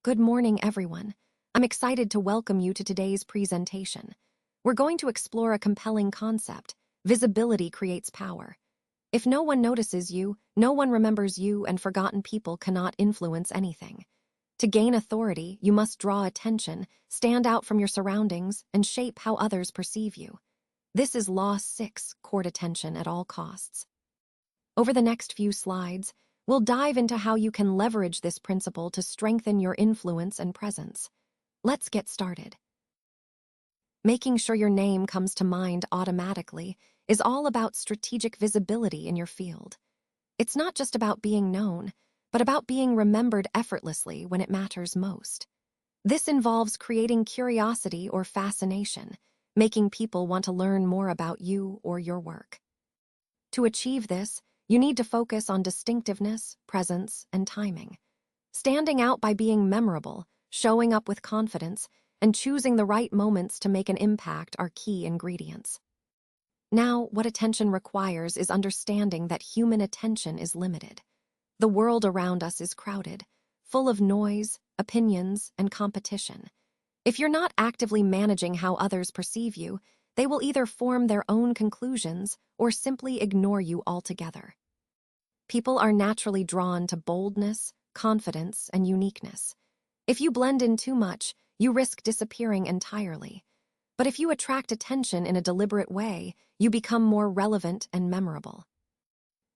Good morning, everyone. I'm excited to welcome you to today's presentation. We're going to explore a compelling concept: visibility creates power. If no one notices you, no one remembers you, and forgotten people cannot influence anything. To gain authority, you must draw attention, stand out from your surroundings, and shape how others perceive you. This is Law 6, court attention at all costs. Over the next few slides, we'll dive into how you can leverage this principle to strengthen your influence and presence. Let's get started. Making sure your name comes to mind automatically is all about strategic visibility in your field. It's not just about being known, but about being remembered effortlessly when it matters most. This involves creating curiosity or fascination, making people want to learn more about you or your work. To achieve this, you need to focus on distinctiveness, presence, and timing. Standing out by being memorable, showing up with confidence, and choosing the right moments to make an impact are key ingredients. Now, what attention requires is understanding that human attention is limited. The world around us is crowded, full of noise, opinions, and competition. If you're not actively managing how others perceive you, they will either form their own conclusions or simply ignore you altogether. People are naturally drawn to boldness, confidence, and uniqueness. If you blend in too much, you risk disappearing entirely. But if you attract attention in a deliberate way, you become more relevant and memorable.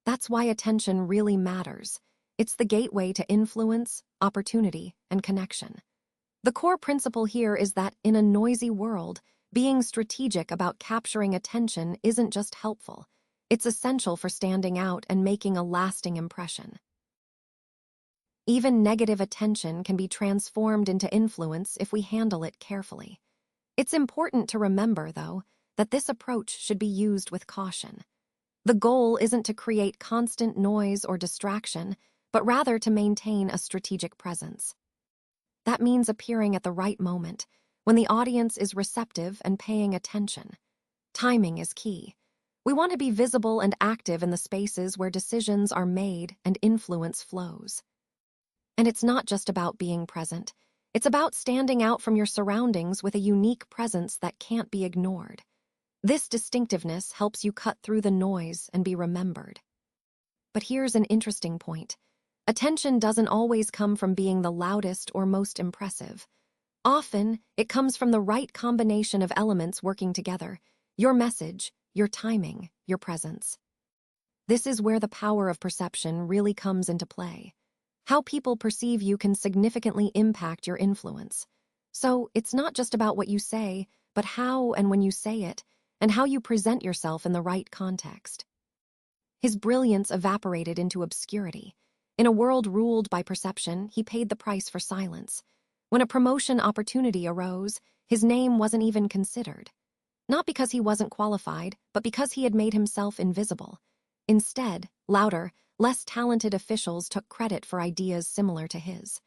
That's why attention really matters. It's the gateway to influence, opportunity, and connection. The core principle here is that in a noisy world, being strategic about capturing attention isn't just helpful. It's essential for standing out and making a lasting impression. Even negative attention can be transformed into influence if we handle it carefully. It's important to remember, though, that this approach should be used with caution. The goal isn't to create constant noise or distraction, but rather to maintain a strategic presence. That means appearing at the right moment, when the audience is receptive and paying attention. Timing is key. We want to be visible and active in the spaces where decisions are made and influence flows. And it's not just about being present. It's about standing out from your surroundings with a unique presence that can't be ignored. This distinctiveness helps you cut through the noise and be remembered. But here's an interesting point. Attention doesn't always come from being the loudest or most impressive. Often, it comes from the right combination of elements working together: your message, your timing, your presence. This is where the power of perception really comes into play. How people perceive you can significantly impact your influence. So, it's not just about what you say, but how and when you say it, and how you present yourself in the right context. His brilliance evaporated into obscurity. In a world ruled by perception, he paid the price for silence. When a promotion opportunity arose, his name wasn't even considered. Not because he wasn't qualified, but because he had made himself invisible. Instead, louder, less talented officials took credit for ideas similar to his.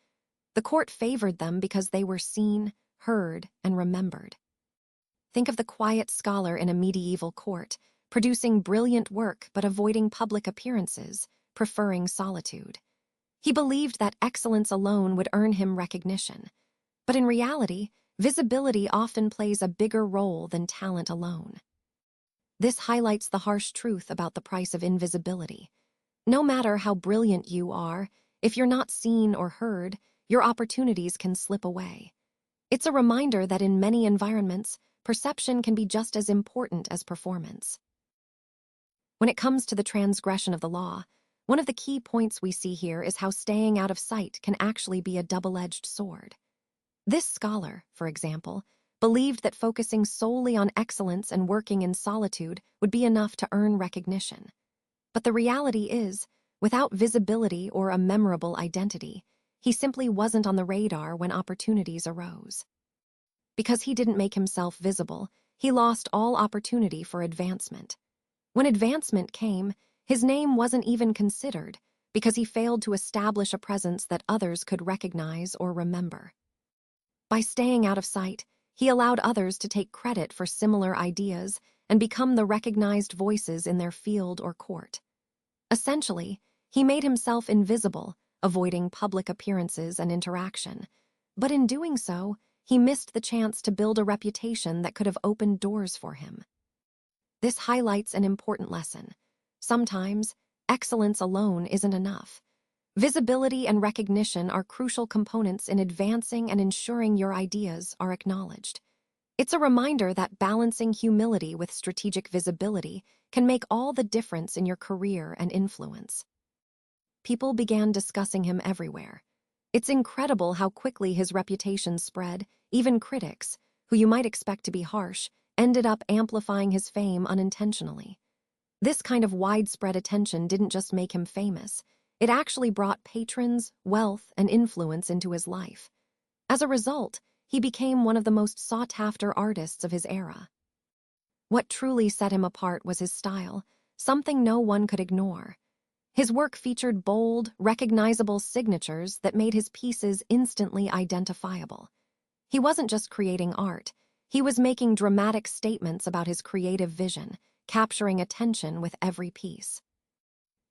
The court favored them because they were seen, heard, and remembered. Think of the quiet scholar in a medieval court, producing brilliant work but avoiding public appearances, preferring solitude. He believed that excellence alone would earn him recognition. But in reality, visibility often plays a bigger role than talent alone. This highlights the harsh truth about the price of invisibility. No matter how brilliant you are, if you're not seen or heard, your opportunities can slip away. It's a reminder that in many environments, perception can be just as important as performance. When it comes to the transgression of the law, one of the key points we see here is how staying out of sight can actually be a double-edged sword. This scholar, for example, believed that focusing solely on excellence and working in solitude would be enough to earn recognition. But the reality is, without visibility or a memorable identity, he simply wasn't on the radar when opportunities arose. Because he didn't make himself visible, he lost all opportunity for advancement. When advancement came, his name wasn't even considered because he failed to establish a presence that others could recognize or remember. By staying out of sight, he allowed others to take credit for similar ideas and become the recognized voices in their field or court. Essentially, he made himself invisible, avoiding public appearances and interaction, But in doing so, he missed the chance to build a reputation that could have opened doors for him. This highlights an important lesson. Sometimes, excellence alone isn't enough. Visibility and recognition are crucial components in advancing and ensuring your ideas are acknowledged. It's a reminder that balancing humility with strategic visibility can make all the difference in your career and influence. People began discussing him everywhere. It's incredible how quickly his reputation spread. Even critics, who you might expect to be harsh, ended up amplifying his fame unintentionally. This kind of widespread attention didn't just make him famous, it actually brought patrons, wealth, and influence into his life. As a result, he became one of the most sought-after artists of his era. What truly set him apart was his style, something no one could ignore. His work featured bold, recognizable signatures that made his pieces instantly identifiable. He wasn't just creating art, he was making dramatic statements about his creative vision, capturing attention with every piece.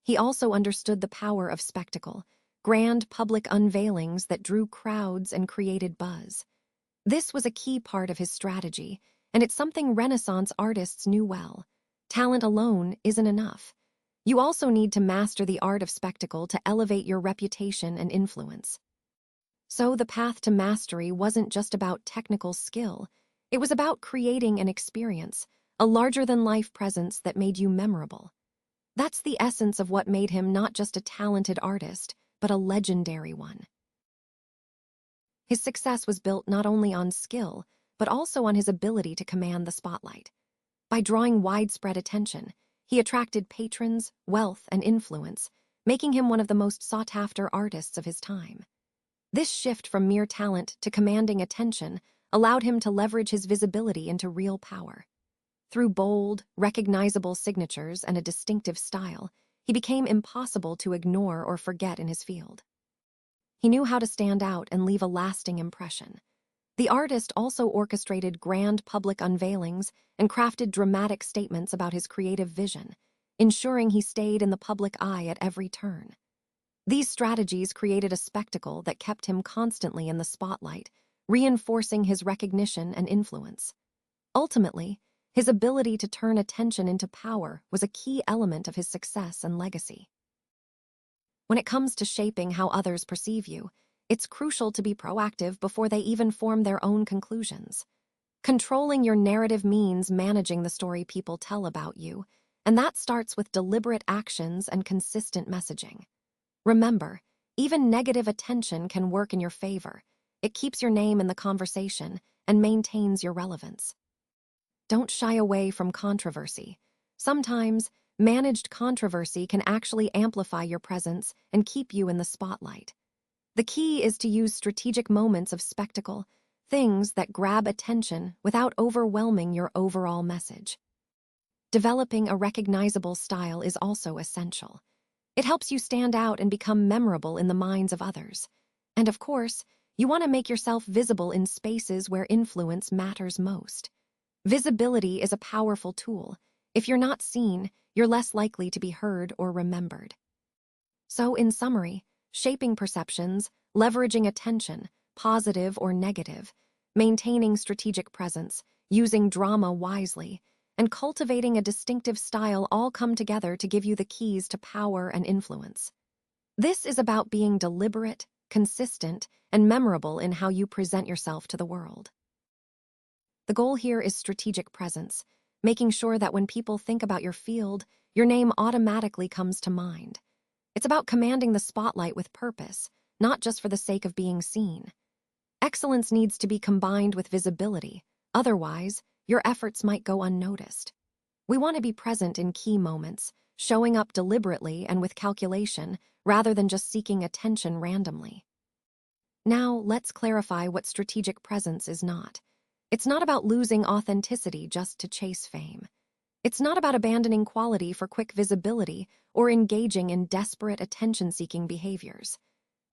He also understood the power of spectacle, grand public unveilings that drew crowds and created buzz. This was a key part of his strategy, and it's something Renaissance artists knew well. Talent alone isn't enough. You also need to master the art of spectacle to elevate your reputation and influence. So the path to mastery wasn't just about technical skill, it was about creating an experience, a larger-than-life presence that made you memorable. That's the essence of what made him not just a talented artist, but a legendary one. His success was built not only on skill, but also on his ability to command the spotlight. By drawing widespread attention, he attracted patrons, wealth, and influence, making him one of the most sought-after artists of his time. This shift from mere talent to commanding attention allowed him to leverage his visibility into real power. Through bold, recognizable signatures and a distinctive style, he became impossible to ignore or forget in his field. He knew how to stand out and leave a lasting impression. The artist also orchestrated grand public unveilings and crafted dramatic statements about his creative vision, ensuring he stayed in the public eye at every turn. These strategies created a spectacle that kept him constantly in the spotlight, reinforcing his recognition and influence. Ultimately, his ability to turn attention into power was a key element of his success and legacy. When it comes to shaping how others perceive you, it's crucial to be proactive before they even form their own conclusions. Controlling your narrative means managing the story people tell about you, and that starts with deliberate actions and consistent messaging. Remember, even negative attention can work in your favor. It keeps your name in the conversation and maintains your relevance. Don't shy away from controversy. Sometimes, managed controversy can actually amplify your presence and keep you in the spotlight. The key is to use strategic moments of spectacle, things that grab attention without overwhelming your overall message. Developing a recognizable style is also essential. It helps you stand out and become memorable in the minds of others. And of course, you want to make yourself visible in spaces where influence matters most. Visibility is a powerful tool. If you're not seen, you're less likely to be heard or remembered. So, in summary, shaping perceptions, leveraging attention, positive or negative, maintaining strategic presence, using drama wisely, and cultivating a distinctive style all come together to give you the keys to power and influence. This is about being deliberate, consistent, and memorable in how you present yourself to the world. The goal here is strategic presence, making sure that when people think about your field, your name automatically comes to mind. It's about commanding the spotlight with purpose, not just for the sake of being seen. Excellence needs to be combined with visibility, otherwise, your efforts might go unnoticed. We want to be present in key moments, showing up deliberately and with calculation, rather than just seeking attention randomly. Now, let's clarify what strategic presence is not. It's not about losing authenticity just to chase fame. It's not about abandoning quality for quick visibility or engaging in desperate attention-seeking behaviors.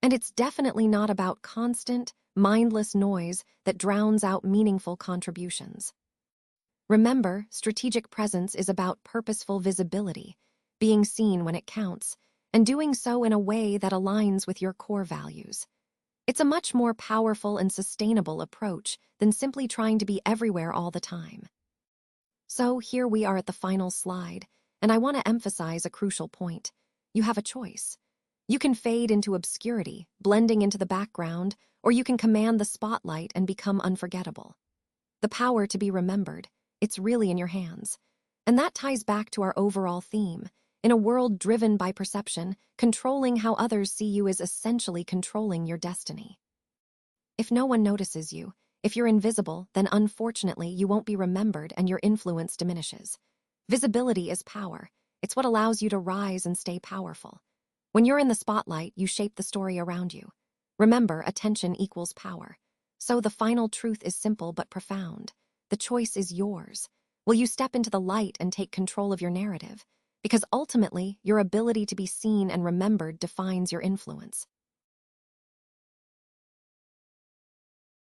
And it's definitely not about constant, mindless noise that drowns out meaningful contributions. Remember, strategic presence is about purposeful visibility, being seen when it counts, and doing so in a way that aligns with your core values. It's a much more powerful and sustainable approach than simply trying to be everywhere all the time. So here we are at the final slide, and I want to emphasize a crucial point. You have a choice. You can fade into obscurity, blending into the background, or you can command the spotlight and become unforgettable. The power to be remembered, it's really in your hands. And that ties back to our overall theme. In a world driven by perception, controlling how others see you is essentially controlling your destiny. If no one notices you, if you're invisible, then unfortunately you won't be remembered and your influence diminishes. Visibility is power. It's what allows you to rise and stay powerful. When you're in the spotlight, you shape the story around you. Remember, attention equals power. So the final truth is simple but profound. The choice is yours. Will you step into the light and take control of your narrative? Because ultimately, your ability to be seen and remembered defines your influence.